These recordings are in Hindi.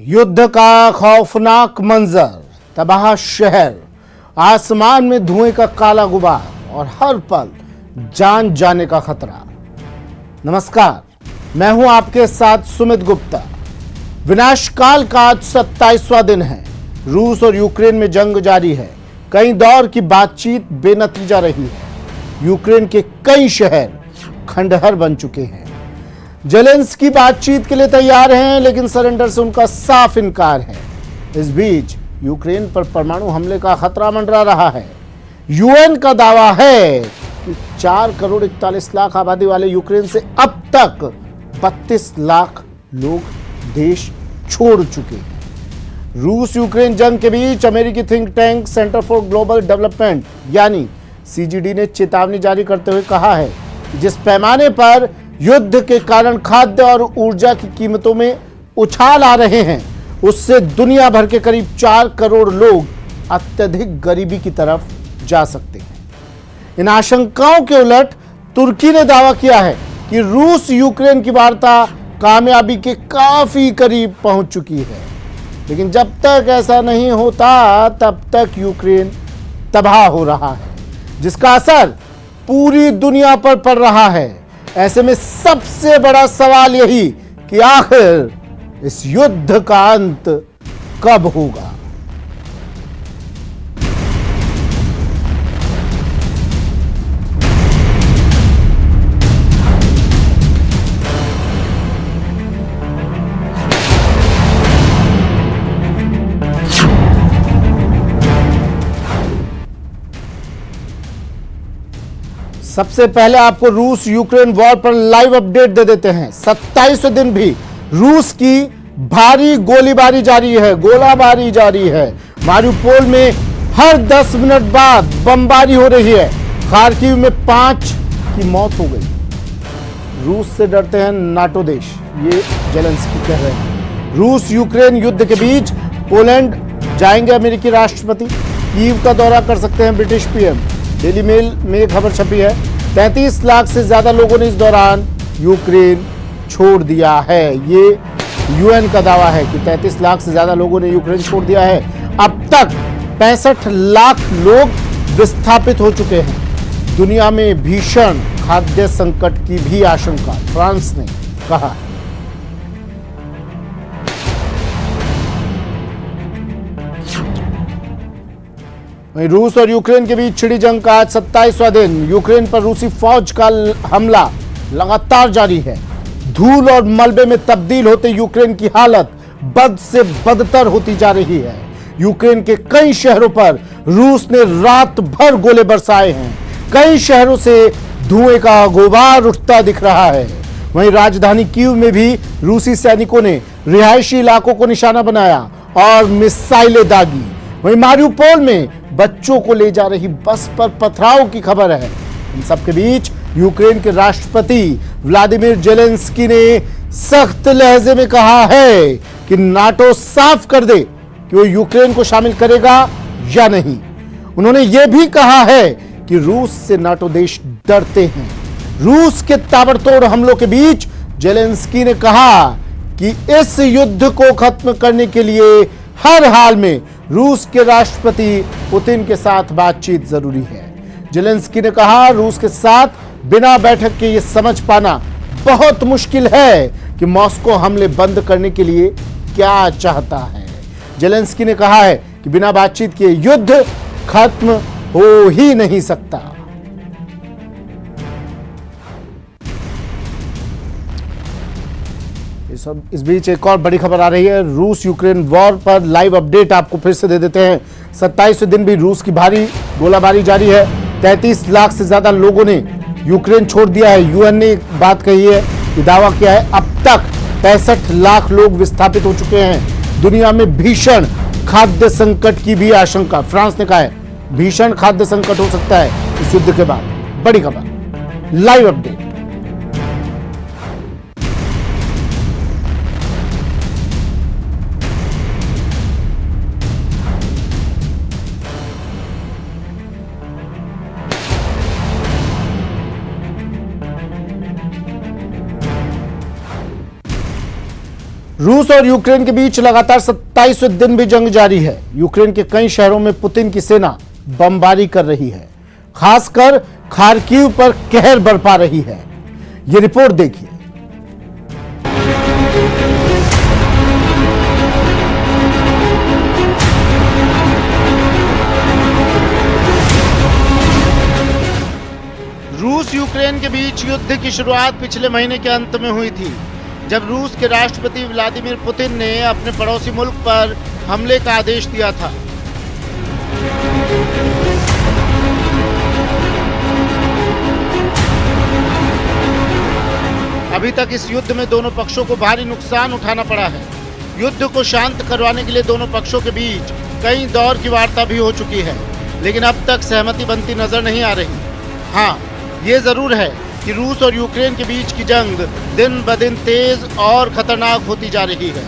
युद्ध का खौफनाक मंजर, तबाह शहर, आसमान में धुएं का काला गुबार और हर पल जान जाने का खतरा। नमस्कार, मैं हूं आपके साथ सुमित गुप्ता। विनाशकाल का आज 27वां दिन है। रूस और यूक्रेन में जंग जारी है। कई दौर की बातचीत बेनतीजा रही है। यूक्रेन के कई शहर खंडहर बन चुके हैं। जेलेंस्की बातचीत के लिए तैयार हैं, लेकिन सरेंडर से उनका साफ इनकार है। इस बीच यूक्रेन पर परमाणु हमले का खतरा मंडरा रहा है। यूएन का दावा है कि 4 करोड़ 41 लाख आबादी वाले यूक्रेन से अब तक 32 लाख लोग देश छोड़ चुके हैं। रूस यूक्रेन जंग के बीच अमेरिकी think tank centre for global development यानी सीजीडी ने चेतावनी जारी करते हुए कहा है कि जिस पैमाने पर युद्ध के कारण खाद्य और ऊर्जा की कीमतों में उछाल आ रहे हैं, उससे दुनिया भर के करीब 4 करोड़ लोग अत्यधिक गरीबी की तरफ जा सकते हैं। इन आशंकाओं के उलट तुर्की ने दावा किया है कि रूस यूक्रेन की वार्ता कामयाबी के काफी करीब पहुंच चुकी है। लेकिन जब तक ऐसा नहीं होता, तब तक यूक्रेन तबाह हो रहा है, जिसका असर पूरी दुनिया पर पड़ रहा है। ऐसे में सबसे बड़ा सवाल यही कि आखिर इस युद्ध का अंत कब होगा। सबसे पहले आपको रूस यूक्रेन वॉर पर लाइव अपडेट दे देते हैं। 27वें दिन भी रूस की भारी गोलीबारी जारी है। मारिउपोल में हर 10 मिनट बाद बमबारी हो रही है। खार्किव में 5 की मौत हो गई। रूस से डरते हैं नाटो देश, ये जेलेंस्की कह रहे हैं। रूस यूक्रेन युद्ध के बीच पोलैंड जाएंगे अमेरिकी राष्ट्रपति। कीव का दौरा कर सकते हैं ब्रिटिश पीएम। डेली मेल में एक खबर छपी है, 33 लाख से ज्यादा लोगों ने इस दौरान यूक्रेन छोड़ दिया है। ये यूएन का दावा है कि 33 लाख से ज्यादा लोगों ने यूक्रेन छोड़ दिया है। अब तक 65 लाख लोग विस्थापित हो चुके हैं। दुनिया में भीषण खाद्य संकट की भी आशंका फ्रांस ने कहा है। वहीं रूस और यूक्रेन के बीच छिड़ी जंग का आज 27वां दिन। यूक्रेन पर रूसी फौज का हमला लगातार जारी है। धूल और मलबे में तब्दील होते यूक्रेन की हालत बद से बदतर होती जा रही है। यूक्रेन के कई शहरों पर रूस ने रात भर गोले बरसाए हैं। कई शहरों से धुएं का गुबार उठता दिख रहा है। वहीं राजधानी कीव में भी रूसी सैनिकों ने रिहायशी इलाकों को निशाना बनाया और मिसाइलें दागी। वहीं मारिउपोल में बच्चों को ले जा रही बस पर पथराव की खबर है। इन सबके बीच यूक्रेन के राष्ट्रपति व्लादिमीर जेलेंस्की ने सख्त लहजे में कहा है कि नाटो साफ कर दे कि वो यूक्रेन को शामिल करेगा या नहीं। उन्होंने यह भी कहा है कि रूस से नाटो देश डरते हैं। रूस के ताबड़तोड़ हमलों के बीच जेलेंस्की ने कहा कि इस युद्ध को खत्म करने के लिए हर हाल में रूस के राष्ट्रपति पुतिन के साथ बातचीत जरूरी है। जेलेंस्की ने कहा, रूस के साथ बिना बैठक के ये समझ पाना बहुत मुश्किल है कि मॉस्को हमले बंद करने के लिए क्या चाहता है। जेलेंस्की ने कहा है कि बिना बातचीत के युद्ध खत्म हो ही नहीं सकता। इस बीच एक और बड़ी खबर आ रही है। रूस यूक्रेन वॉर पर लाइव अपडेट आपको फिर से दे देते हैं। 27वें दिन भी रूस की भारी गोलाबारी जारी है। 33 लाख से ज्यादा लोगों ने यूक्रेन छोड़ दिया है। यूएन ने बात कही है कि दावा किया है अब तक 65 लाख लोग विस्थापित हो चुके हैं। दुनिया में भीषण खाद्य संकट की भी आशंका फ्रांस ने कहा है। भीषण खाद्य संकट हो सकता है इस युद्ध के बाद। बड़ी खबर, लाइव अपडेट। रूस और यूक्रेन के बीच लगातार 27वें दिन भी जंग जारी है। यूक्रेन के कई शहरों में पुतिन की सेना बमबारी कर रही है, खासकर खार्किव पर कहर बरपा रही है। यह रिपोर्ट देखिए। रूस यूक्रेन के बीच युद्ध की शुरुआत पिछले महीने के अंत में हुई थी, जब रूस के राष्ट्रपति व्लादिमीर पुतिन ने अपने पड़ोसी मुल्क पर हमले का आदेश दिया था। अभी तक इस युद्ध में दोनों पक्षों को भारी नुकसान उठाना पड़ा है। युद्ध को शांत करवाने के लिए दोनों पक्षों के बीच कई दौर की वार्ता भी हो चुकी है, लेकिन अब तक सहमति बनती नजर नहीं आ रही। हाँ, ये जरूर है कि रूस और यूक्रेन के बीच की जंग दिन ब दिन तेज और खतरनाक होती जा रही है।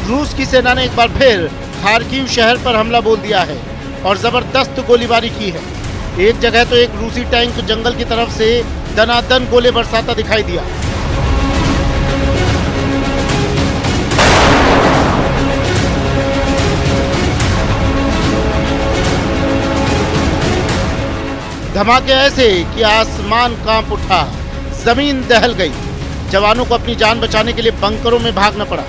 रूस की सेना ने एक बार फिर खार्किव शहर पर हमला बोल दिया है और जबरदस्त गोलीबारी की है। एक जगह तो एक रूसी टैंक जंगल की तरफ से दनादन गोले बरसाता दिखाई दिया। धमाके ऐसे कि आसमान कांप उठा, जमीन दहल गई। जवानों को अपनी जान बचाने के लिए बंकरों में भागना पड़ा।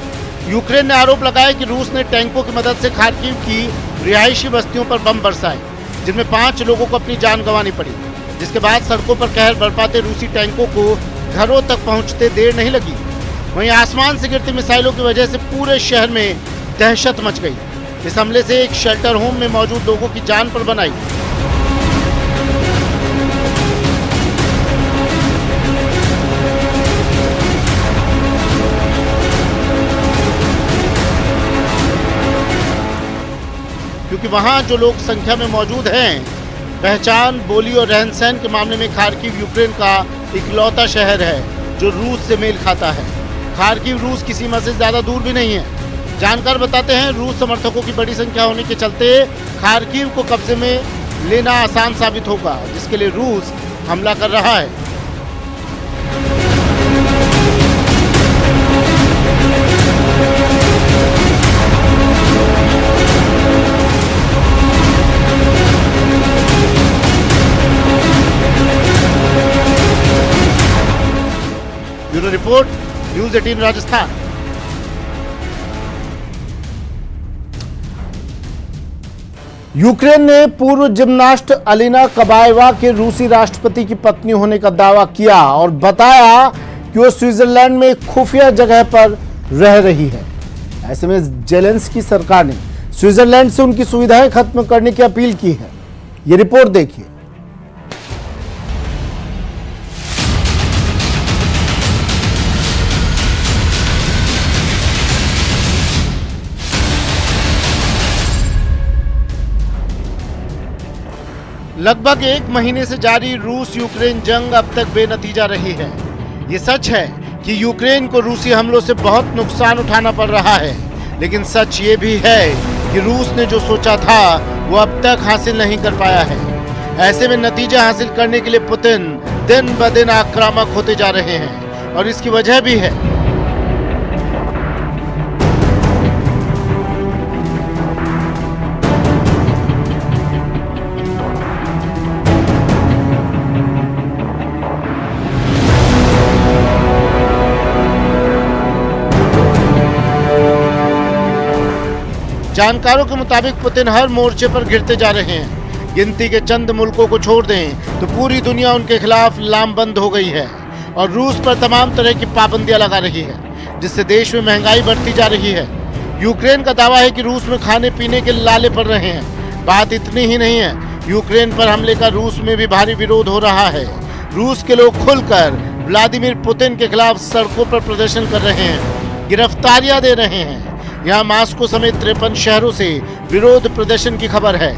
यूक्रेन ने आरोप लगाया कि रूस ने टैंकों की मदद से खार्किव की रिहायशी बस्तियों पर बम बरसाए, जिनमें 5 लोगों को अपनी जान गंवानी पड़ी। जिसके बाद सड़कों पर कहर बरपाते रूसी टैंकों को घरों तक पहुंचते देर नहीं लगी। वहीं आसमान से गिरती मिसाइलों की वजह से पूरे शहर में दहशत मच गई। इस हमले से एक शेल्टर होम में मौजूद लोगों की जान पर बन आई। क्योंकि वहां जो लोग संख्या में मौजूद हैं, पहचान, बोली और रहन सहन के मामले में खार्किव यूक्रेन का इकलौता शहर है जो रूस से मेल खाता है। खार्किव रूस की सीमा से ज्यादा दूर भी नहीं है। जानकार बताते हैं, रूस समर्थकों की बड़ी संख्या होने के चलते खार्किव को कब्जे में लेना आसान साबित होगा, जिसके लिए रूस हमला कर रहा है। Bureau report, news 18 Rajasthan. Ukraine ने पूर्व जिम्नास्ट अलीना कबाएवा के रूसी राष्ट्रपति की पत्नी होने का दावा किया और बताया कि वो स्विट्जरलैंड में एक खुफिया जगह पर रह रही है। ऐसे में जेलेंस्की सरकार ने स्विट्जरलैंड से उनकी सुविधाएं खत्म करने की अपील की है। ये रिपोर्ट देखिए। लगभग 1 महीने से जारी रूस यूक्रेन जंग अब तक बेनतीजा रही है। ये सच है कि यूक्रेन को रूसी हमलों से बहुत नुकसान उठाना पड़ रहा है, लेकिन सच ये भी है कि रूस ने जो सोचा था वो अब तक हासिल नहीं कर पाया है। ऐसे में नतीजा हासिल करने के लिए पुतिन दिन ब दिन आक्रामक होते जा रहे हैं और इसकी वजह भी है। जानकारों के मुताबिक पुतिन हर मोर्चे पर गिरते जा रहे हैं। गिनती के चंद मुल्कों को छोड़ दें तो पूरी दुनिया उनके खिलाफ लामबंद हो गई है और रूस पर तमाम तरह की पाबंदियां लगा रही है, जिससे देश में महंगाई बढ़ती जा रही है। यूक्रेन का दावा है कि रूस में खाने पीने के लाले पड़ रहे हैं। बात इतनी ही नहीं है, यूक्रेन पर हमले का रूस में भी भारी विरोध हो रहा है। रूस के लोग खुलकर व्लादिमीर पुतिन के खिलाफ सड़कों पर प्रदर्शन कर रहे हैं, गिरफ्तारियां दे रहे हैं। यहाँ मास्को समेत 53 शहरों से विरोध प्रदर्शन की खबर है।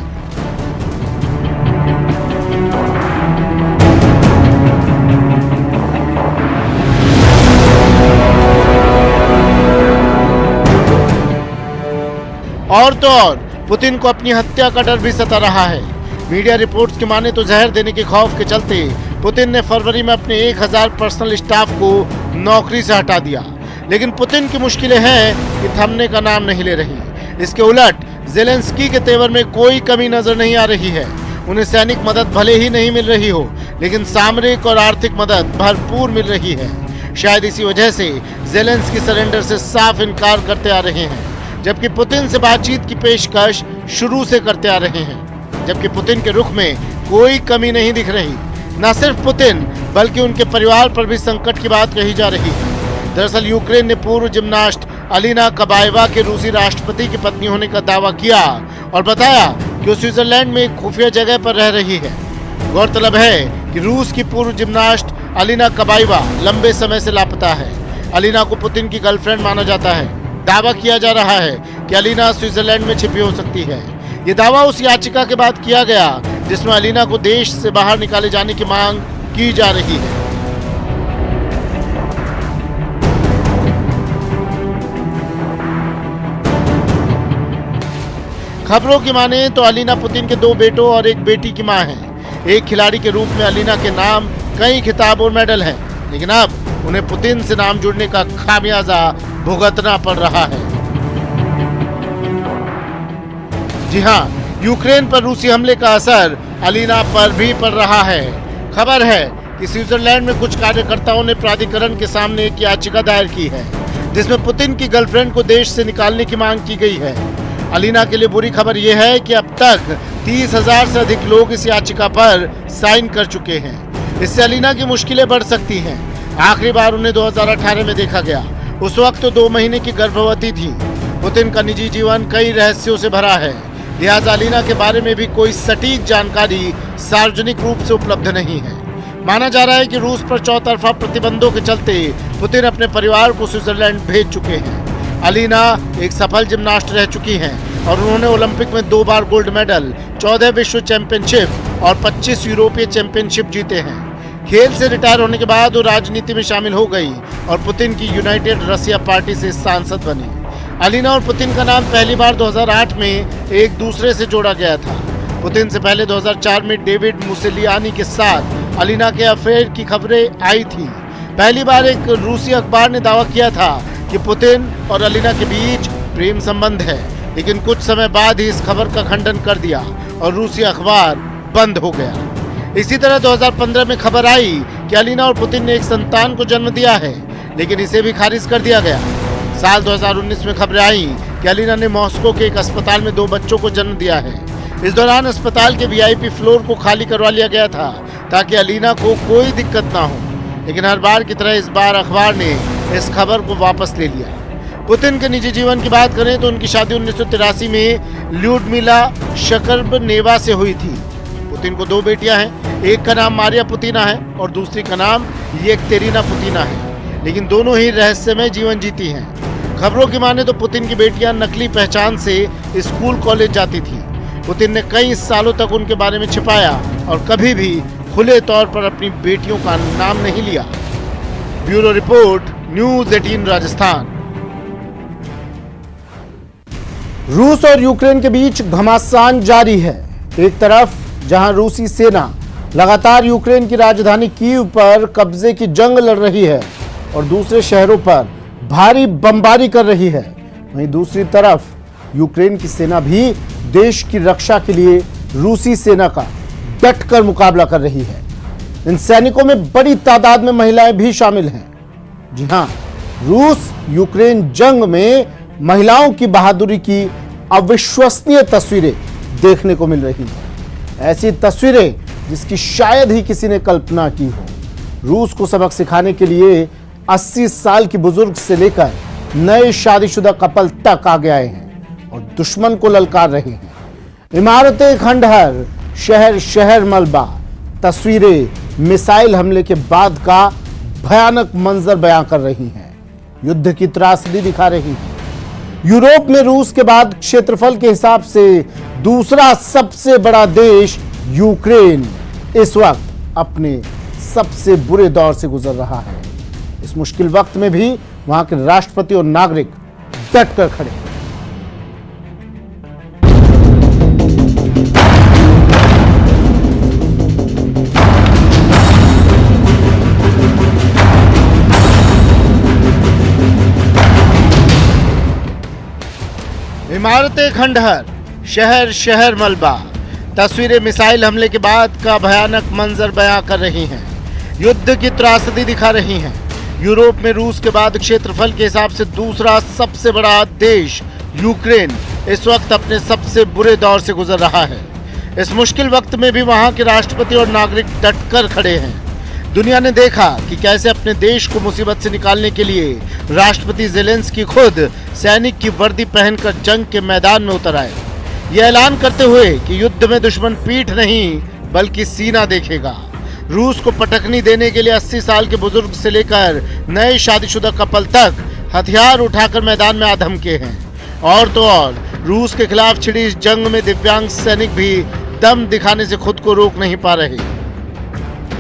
और तो और पुतिन को अपनी हत्या का डर भी सता रहा है। मीडिया रिपोर्ट्स की माने तो जहर देने के खौफ के चलते पुतिन ने फरवरी में अपने 1000 पर्सनल स्टाफ को नौकरी से हटा दिया। लेकिन पुतिन की मुश्किलें हैं कि थमने का नाम नहीं ले रही। इसके उलट ज़ेलेंस्की के तेवर में कोई कमी नजर नहीं आ रही है। उन्हें सैनिक मदद भले ही नहीं मिल रही हो, लेकिन सामरिक और आर्थिक मदद भरपूर मिल रही है। शायद इसी वजह से ज़ेलेंस्की सरेंडर से साफ इनकार करते आ रहे हैं, जबकि पुतिन से बातचीत की पेशकश शुरू से करते आ रहे हैं। जबकि पुतिन के रुख में कोई कमी नहीं दिख रही। न सिर्फ पुतिन बल्कि उनके परिवार पर भी संकट की बात कही जा रही है। दरअसल यूक्रेन ने पूर्व जिम्नास्ट अलीना कबाएवा के रूसी राष्ट्रपति की पत्नी होने का दावा किया और बताया कि वो स्विट्जरलैंड में एक खुफिया जगह पर रह रही है। गौरतलब है कि रूस की पूर्व जिम्नास्ट अलीना कबाएवा लंबे समय से लापता है। अलीना को पुतिन की गर्लफ्रेंड माना जाता है। दावा किया जा रहा है कि अलीना स्विट्जरलैंड में छिपी हो सकती है। ये दावा उस याचिका के बाद किया गया जिसमें अलीना को देश से बाहर निकाले जाने की मांग की जा रही है। खबरों की माने तो अलीना पुतिन के 2 बेटों और एक बेटी की मां है। एक खिलाड़ी के रूप में अलीना के नाम कई खिताब और मेडल हैं, लेकिन अब उन्हें पुतिन से नाम जुड़ने का खामियाजा भुगतना पड़ रहा है। जी हां, यूक्रेन पर रूसी हमले का असर अलीना पर भी पड़ रहा है। खबर है कि स्विट्जरलैंड में कुछ कार्यकर्ताओं ने प्राधिकरण के सामने एक याचिका दायर की है, जिसमें पुतिन की गर्लफ्रेंड को देश से निकालने की मांग की गई है। अलीना के लिए बुरी खबर यह है कि अब तक 30,000 से अधिक लोग इस याचिका पर साइन कर चुके हैं। इससे अलीना की मुश्किलें बढ़ सकती हैं। आखिरी बार उन्हें 2018 में देखा गया। उस वक्त तो 2 महीने की गर्भवती थी। पुतिन का निजी जीवन कई रहस्यों से भरा है, लिहाजा अलीना के बारे में भी कोई सटीक जानकारी सार्वजनिक रूप से उपलब्ध नहीं है। माना जा रहा है कि रूस पर चौतरफा प्रतिबंधों के चलते पुतिन अपने परिवार को स्विट्जरलैंड भेज चुके हैं। अलीना एक सफल जिम्नास्ट रह चुकी हैं और उन्होंने ओलंपिक में 2 बार गोल्ड मेडल, 14 विश्व चैंपियनशिप और 25 यूरोपीय चैंपियनशिप जीते हैं। खेल से रिटायर होने के बाद वो राजनीति में शामिल हो गई और पुतिन की यूनाइटेड रसिया पार्टी से सांसद बनी। अलीना और पुतिन का नाम पहली बार 2008 में एक दूसरे से जोड़ा गया था। पुतिन से पहले 2004 में डेविड मुसेलियानी के साथ अलीना के अफेयर की खबरें आई थी। पहली बार एक रूसी अखबार ने दावा किया था कि पुतिन और अलीना के बीच प्रेम संबंध है, लेकिन कुछ समय बाद ही इस खबर का खंडन कर दिया और रूसी अखबार बंद हो गया। इसी तरह 2015 में खबर आई कि अलीना और पुतिन ने एक संतान को जन्म दिया है, लेकिन इसे भी खारिज कर दिया गया। साल 2019 में खबरें आई कि अलीना ने मॉस्को के एक अस्पताल में 2 बच्चों को जन्म दिया है। इस दौरान अस्पताल के वीआईपी फ्लोर को खाली करवा लिया गया था ताकि अलीना को कोई दिक्कत ना हो, लेकिन हर बार की तरह इस बार अखबार ने इस खबर को वापस ले लिया। पुतिन के निजी जीवन की बात करें तो उनकी शादी 1983 में ल्यूडमिला शकरबनेवा से हुई थी। पुतिन को 2 बेटियां हैं, एक का नाम मारिया पुतीना है और दूसरी का नाम येकतेरिना पुतीना है, लेकिन दोनों ही रहस्यमय जीवन जीती हैं। खबरों की माने तो पुतिन की बेटियां नकली पहचान से स्कूल कॉलेज जाती थी। पुतिन ने कई सालों तक उनके बारे में छिपाया और कभी भी खुले तौर पर अपनी बेटियों का नाम नहीं लिया। Bureau report, news 18 Rajasthan. रूस और यूक्रेन के बीच घमासान जारी है। एक तरफ जहां रूसी सेना लगातार यूक्रेन की राजधानी कीव पर कब्जे की जंग लड़ रही है और दूसरे शहरों पर भारी बमबारी कर रही है, वहीं दूसरी तरफ यूक्रेन की सेना भी देश की रक्षा के लिए रूसी सेना का डटकर मुकाबला कर रही है। इन सैनिकों में बड़ी तादाद में महिलाएं भी शामिल हैं। जी हां, रूस यूक्रेन जंग में महिलाओं की बहादुरी की अविश्वसनीय तस्वीरें देखने को मिल रही हैं। ऐसी तस्वीरें जिसकी शायद ही किसी ने कल्पना की हो। रूस को सबक सिखाने के लिए 80 साल की बुजुर्ग से लेकर नए शादीशुदा कपल तक आगे आए हैं और दुश्मन को ललकार रहे हैं। इमारतें खंडहर, शहर शहर मलबा, तस्वीरें मिसाइल हमले के बाद का भयानक मंजर बयां कर रही हैं, युद्ध की त्रासदी दिखा रही हैं। यूरोप में रूस के बाद क्षेत्रफल के हिसाब से दूसरा सबसे बड़ा देश यूक्रेन इस वक्त अपने सबसे बुरे दौर से गुजर रहा है। इस मुश्किल वक्त में भी वहां के राष्ट्रपति और नागरिक डट कर खड़े हैं। इमारतें खंडहर, शहर शहर मलबा। तस्वीरें मिसाइल हमले के बाद का भयानक मंजर बयां कर रही हैं। युद्ध की त्रासदी दिखा रही हैं। यूरोप में रूस के बाद क्षेत्रफल के हिसाब से दूसरा सबसे बड़ा देश यूक्रेन इस वक्त अपने सबसे बुरे दौर से गुजर रहा है। इस मुश्किल वक्त में भी वहां के राष्ट्रपति और नागरिक डटकर खड़े हैं। दुनिया ने देखा कि कैसे अपने देश को मुसीबत से निकालने के लिए राष्ट्रपति ज़ेलेंस्की खुद सैनिक की वर्दी पहनकर जंग के मैदान में उतर आए, यह ऐलान करते हुए कि युद्ध में दुश्मन पीठ नहीं बल्कि सीना देखेगा। रूस को पटकनी देने के लिए 80 साल के बुजुर्ग से लेकर नए शादीशुदा कपल तक हथियार उठाकर मैदान में आ धमके हैं। और तो और रूस के खिलाफ छिड़ी इस जंग में दिव्यांग सैनिक भी दम दिखाने से खुद को रोक नहीं पा रहे।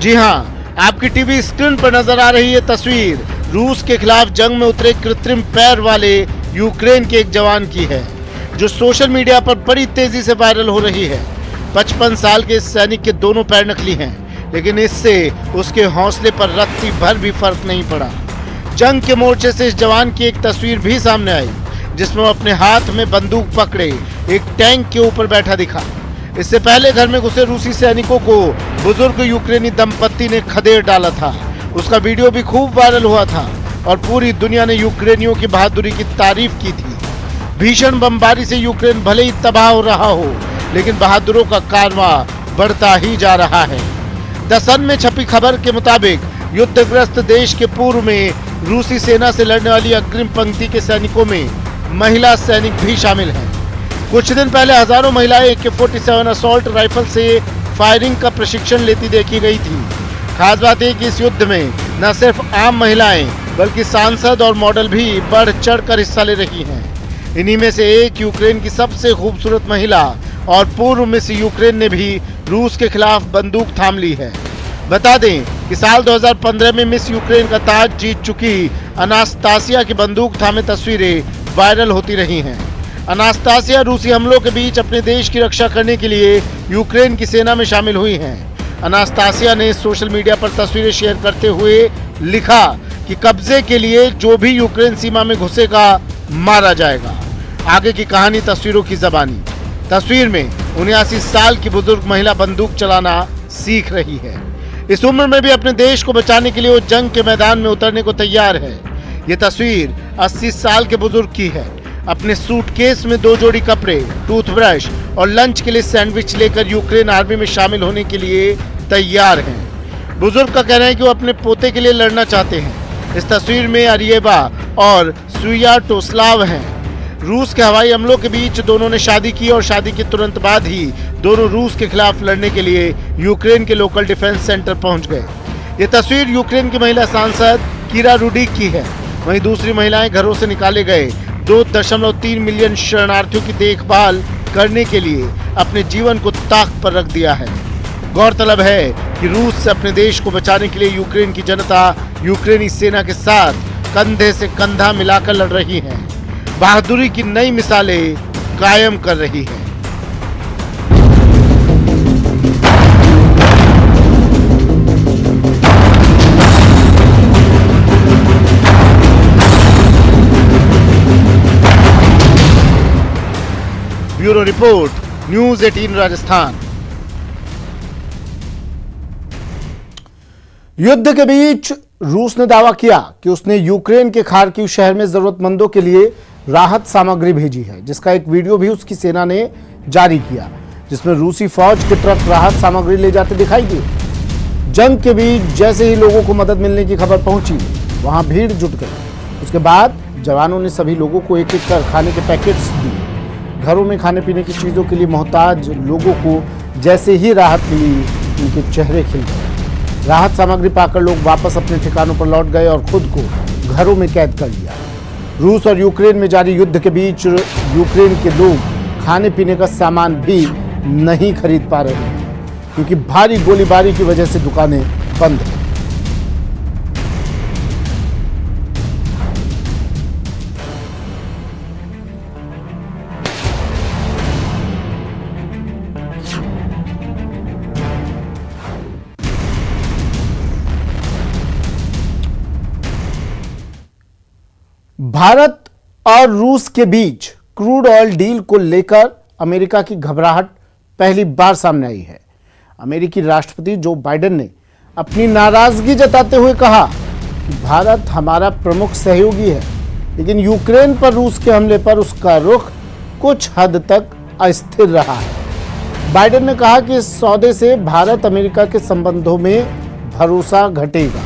जी हाँ, आपकी टीवी स्क्रीन पर नजर आ रही है तस्वीर रूस के खिलाफ जंग में उतरे कृत्रिम पैर वाले यूक्रेन के एक जवान की है, जो सोशल मीडिया पर बड़ी तेजी से वायरल हो रही है। 55 साल के इस सैनिक के दोनों पैर नकली हैं, लेकिन इससे उसके हौसले पर रत्ती भर भी फर्क नहीं पड़ा। जंग के मोर्चे से इस जवान की एक तस्वीर भी सामने आई, जिसमें वो अपने हाथ में बंदूक पकड़े एक टैंक के ऊपर बैठा दिखा। इससे पहले घर में घुसे रूसी सैनिकों को बुजुर्ग यूक्रेनी दंपत्ति ने खदेड़ डाला था। उसका वीडियो भी खूब वायरल हुआ था और पूरी दुनिया ने यूक्रेनियों की बहादुरी की तारीफ की थी। भीषण बमबारी से यूक्रेन भले ही तबाह हो रहा हो, लेकिन बहादुरों का कारवां बढ़ता ही जा रहा है। द सन में छपी खबर के मुताबिक युद्धग्रस्त देश के पूर्व में रूसी सेना से लड़ने वाली अग्रिम पंक्ति के सैनिकों में महिला सैनिक भी शामिल हैं। कुछ दिन पहले हजारों महिलाएं AK-47 असॉल्ट राइफल से फायरिंग का प्रशिक्षण लेती देखी गई थी। खास बात है कि इस युद्ध में न सिर्फ आम महिलाएं बल्कि सांसद और मॉडल भी बढ़ चढ़कर हिस्सा ले रही हैं। इन्हीं में से एक यूक्रेन की सबसे खूबसूरत महिला और पूर्व मिस यूक्रेन ने भी रूस के खिलाफ बंदूक थाम ली है। बता दें कि साल 2015 में मिस यूक्रेन का ताज जीत चुकी अनास्तासिया की बंदूक थामे तस्वीरें वायरल होती रही हैं। अनास्तासिया रूसी हमलों के बीच अपने देश की रक्षा करने के लिए यूक्रेन की सेना में शामिल हुई हैं। अनास्तासिया ने सोशल मीडिया पर तस्वीरें शेयर करते हुए लिखा कि कब्जे के लिए जो भी यूक्रेन सीमा में घुसेगा मारा जाएगा। आगे की कहानी तस्वीरों की ज़बानी। तस्वीर में 79 साल की बुजुर्ग महिला बंदूक चलाना सीख रही है। इस उम्र में भी अपने देश को बचाने के लिए वो जंग के मैदान में उतरने को तैयार है। ये तस्वीर 80 साल के बुजुर्ग की है। अपने सूटकेस में 2 जोड़ी कपड़े, टूथब्रश और लंच के लिए सैंडविच लेकर यूक्रेन आर्मी में शामिल होने के लिए तैयार हैं। बुजुर्ग का कहना है कि वो अपने पोते के लिए लड़ना चाहते हैं। इस तस्वीर में अरिएवा और स्वियाटोस्लाव हैं। रूस के हवाई हमलों के बीच दोनों ने शादी की और शादी के तुरंत बाद ही दोनों रूस के खिलाफ लड़ने के लिए यूक्रेन के लोकल डिफेंस सेंटर पहुंच गए। ये तस्वीर यूक्रेन की महिला सांसद कीरा रुडिक की है। वहीं दूसरी महिलाएं घरों से निकाले गए 2.3 मिलियन शरणार्थियों की देखभाल करने के लिए अपने जीवन को ताक पर रख दिया है। गौरतलब है कि रूस से अपने देश को बचाने के लिए यूक्रेन की जनता यूक्रेनी सेना के साथ कंधे से कंधा मिलाकर लड़ रही है, बहादुरी की नई मिसालें कायम कर रही है। Bureau report, news 18 Rajasthan. युद्ध के बीच रूस ने दावा किया कि उसने यूक्रेन के खार्किव शहर में जरूरतमंदों के लिए राहत सामग्री भेजी है, जिसका एक वीडियो भी उसकी सेना ने जारी किया, जिसमें रूसी फौज के ट्रक राहत सामग्री ले जाते दिखाई दिए। जंग के बीच जैसे ही लोगों को मदद मिलने की खबर पहुंची, वहां भीड़ जुट गई। उसके बाद जवानों ने सभी लोगों को एक एक कर खाने के पैकेट्स दिए। घरों में खाने पीने की चीज़ों के लिए मोहताज लोगों को जैसे ही राहत मिली, उनके चेहरे खिल गए। राहत सामग्री पाकर लोग वापस अपने ठिकानों पर लौट गए और खुद को घरों में कैद कर लिया। रूस और यूक्रेन में जारी युद्ध के बीच यूक्रेन के लोग खाने पीने का सामान भी नहीं खरीद पा रहे हैं, क्योंकि भारी गोलीबारी की वजह से दुकानें बंद हैं। भारत और रूस के बीच क्रूड ऑयल डील को लेकर अमेरिका की घबराहट पहली बार सामने आई है। अमेरिकी राष्ट्रपति जो बाइडेन ने अपनी नाराजगी जताते हुए कहा कि भारत हमारा प्रमुख सहयोगी है, लेकिन यूक्रेन पर रूस के हमले पर उसका रुख कुछ हद तक अस्थिर रहा है। बाइडेन ने कहा कि इस सौदे से भारत अमेरिका के संबंधों में भरोसा घटेगा।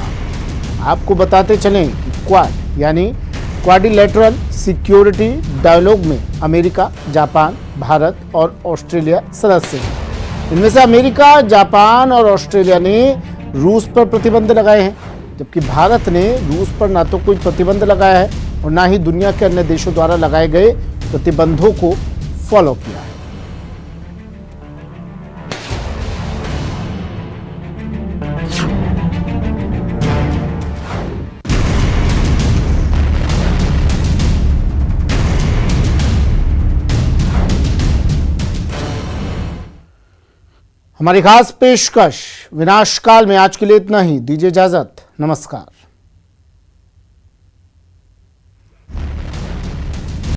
आपको बताते चलें कि क्वाड यानी क्वाड्रिलेटरल सिक्योरिटी डायलॉग में अमेरिका, जापान, भारत और ऑस्ट्रेलिया सदस्य हैं। इनमें से अमेरिका, जापान और ऑस्ट्रेलिया ने रूस पर प्रतिबंध लगाए हैं, जबकि भारत ने रूस पर ना तो कोई प्रतिबंध लगाया है और ना ही दुनिया के अन्य देशों द्वारा लगाए गए प्रतिबंधों को फॉलो किया है। हमारी खास पेशकश विनाशकाल में आज के लिए इतना ही। दीजिए इजाजत, नमस्कार।